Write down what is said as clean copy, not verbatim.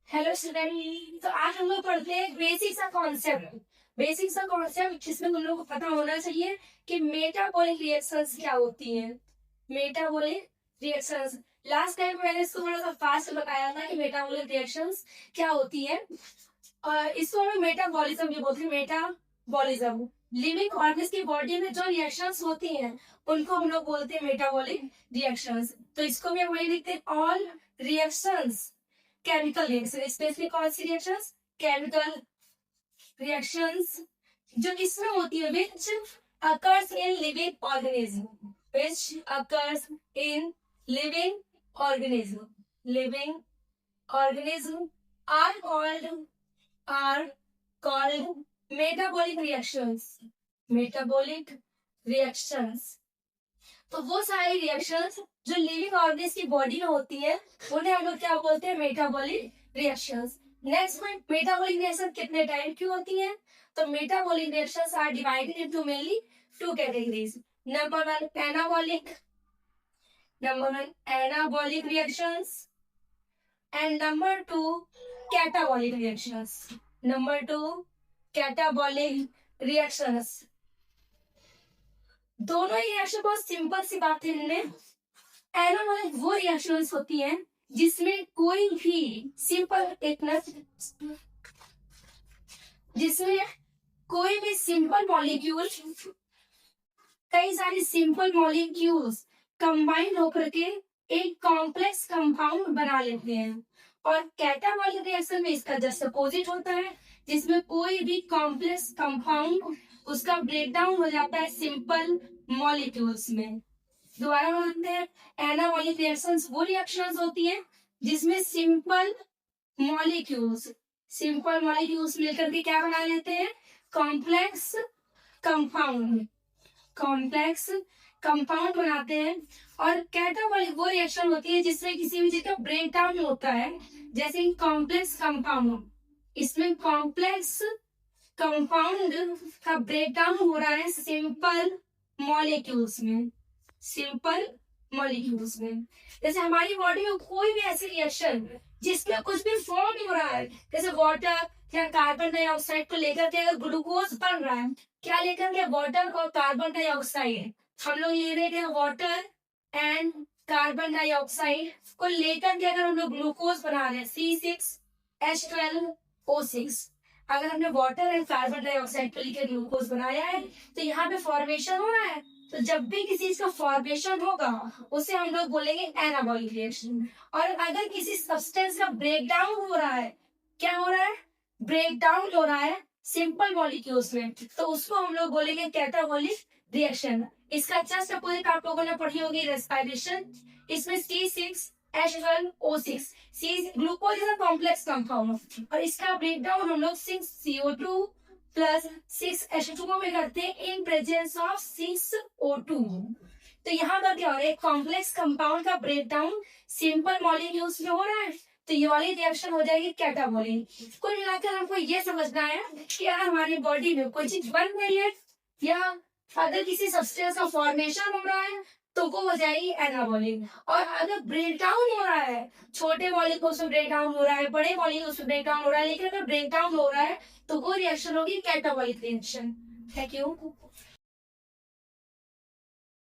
Hello student. तो आज हम लोग पढ़ते हैं बेसिक सा कॉन्सेप्ट जिसमें तुम लोग को पता होना चाहिए कि मेटाबॉलिक रिएक्शंस क्या होती हैं। मेटाबॉलिक रिएक्शंस, लास्ट टाइम मैंने इसको थोड़ा सा फास्ट बताया था कि मेटाबॉलिक रिएक्शंस क्या होती है। और इसको हम मेटाबॉलिज्म भी बोलते हैं। मेटाबॉलिज्म, लिविंग ऑर्गेनिज्म की बॉडी में जो रिएक्शंस होती हैं उनको हम लोग बोलते हैं मेटाबॉलिक रिएक्शंस। तो इसको भी हम वही लिखते हैं, all reactions chemical reaction. Specially कौन सी रिएक्शंस? केमिकल रिएक्शंस जो इसमें होती है, which occurs in living organism, which occurs in living organism, living organism are called metabolic reactions, metabolic reactions। तो वो सारी रिएक्शंस जो लिविंग ऑर्गेनिज्म की बॉडी में होती है उन्हें हम लोग क्या बोलते हैं? Metabolic reactions. Next point, metabolic reaction कितने टाइप की होती हैं? तो metabolic reactions are divided into mainly two categories. Number one anabolic reactions and number two catabolic reactions, number two catabolic reactions। दोनों ही रिएक्शन बहुत सिंपल सी बात है इनमें। एनाबॉलिक वो रिएक्शंस होती हैं जिसमें कोई भी सिंपल जिसमें कोई भी सिंपल मॉलिक्यूल, कई सारी सिंपल मॉलिक्यूल्स कंबाइन होकर के एक कॉम्प्लेक्स कंपाउंड बना लेते हैं। और कैटाबॉलिक रिएक्शन में इसका जस्ट अपोजिट होता है, जिसमें कोई भी कॉम्प्लेक्स कंपाउंड उसका ब्रेकडाउन हो जाता है सिंपल मॉलिक्यूल्स में। दोबारा बोलते हैं, एनाबॉलिक रिएक्शंस वो रिएक्शंस होती हैं जिसमें सिंपल मॉलिक्यूल्स मिलकर के क्या बना लेते हैं? कॉम्प्लेक्स कंपाउंड बनाते हैं। और कैटाबॉलिक वो रिएक्शन होती है जिसमें किसी भी चीज का ब्रेक डाउन होता है, जैसे कि कॉम्प्लेक्स कंपाउंड, इसमें कॉम्प्लेक्स कंपाउंड का ब्रेक डाउन हो रहा है सिंपल मॉलिक्यूल्स में। जैसे हमारी बॉडी में कोई भी ऐसी रिएक्शन जिसमें कुछ भी फॉर्म हो रहा है, जैसे वाटर या कार्बन डाइऑक्साइड को लेकर के अगर ग्लूकोज बन रहा है, क्या लेकर के? वाटर और कार्बन डाइऑक्साइड। हम लोग ले रहे हैं वाटर एंड कार्बन डाइऑक्साइड को लेकर के अगर हम लोग ग्लूकोज बना रहे हैं C6H12O6। अगर हमने वाटर एंड कार्बन डाइऑक्साइड को लेकर ग्लूकोज बनाया है तो यहाँ पे फॉर्मेशन हो रहा है। तो जब भी किसी चीज का फॉर्मेशन होगा उसे हम लोग बोलेंगे एनाबॉलिक रिएक्शन। और अगर किसी सब्सटेंस का ब्रेकडाउन हो रहा है, क्या हो रहा है? ब्रेकडाउन हो रहा है सिंपल मॉलिक्यूल्स में, तो उसको हम लोग बोलेंगे कैटाबॉलिक रिएक्शन। इसका जस्ट अपोजिट आप लोगों ने पढ़ी होगी रेस्पिरेशन। इसमें C6H12O6, glucose is a complex compound और इसका ब्रेकडाउन हम लोग 6CO2 प्लस 6H2O में करते हैं इन प्रेजेंस ऑफ 6O2। तो यहाँ पर क्या हो रहा है? कॉम्प्लेक्स कंपाउंड का ब्रेकडाउन सिंपल मॉलिक्यूल्स में हो रहा है, तो ये वाली रिएक्शन हो जाएगी कैटाबॉलिक। कुल मिलाकर हमको ये समझना है कि अगर हमारी बॉडी में कोई चीज बन रही है या अगर किसी सब्सटेंस का फॉर्मेशन हो रहा है तो वो हो जाएगी एनाबॉलिक। और अगर ब्रेकडाउन हो रहा है, छोटे मॉलिक्यूल्स में ब्रेकडाउन हो रहा है, बड़े मॉलिक्यूल्स में ब्रेकडाउन हो रहा है, लेकिन अगर ब्रेकडाउन हो रहा है तो वो रिएक्शन होगी कैटाबॉलिक रिएक्शन। Thank you.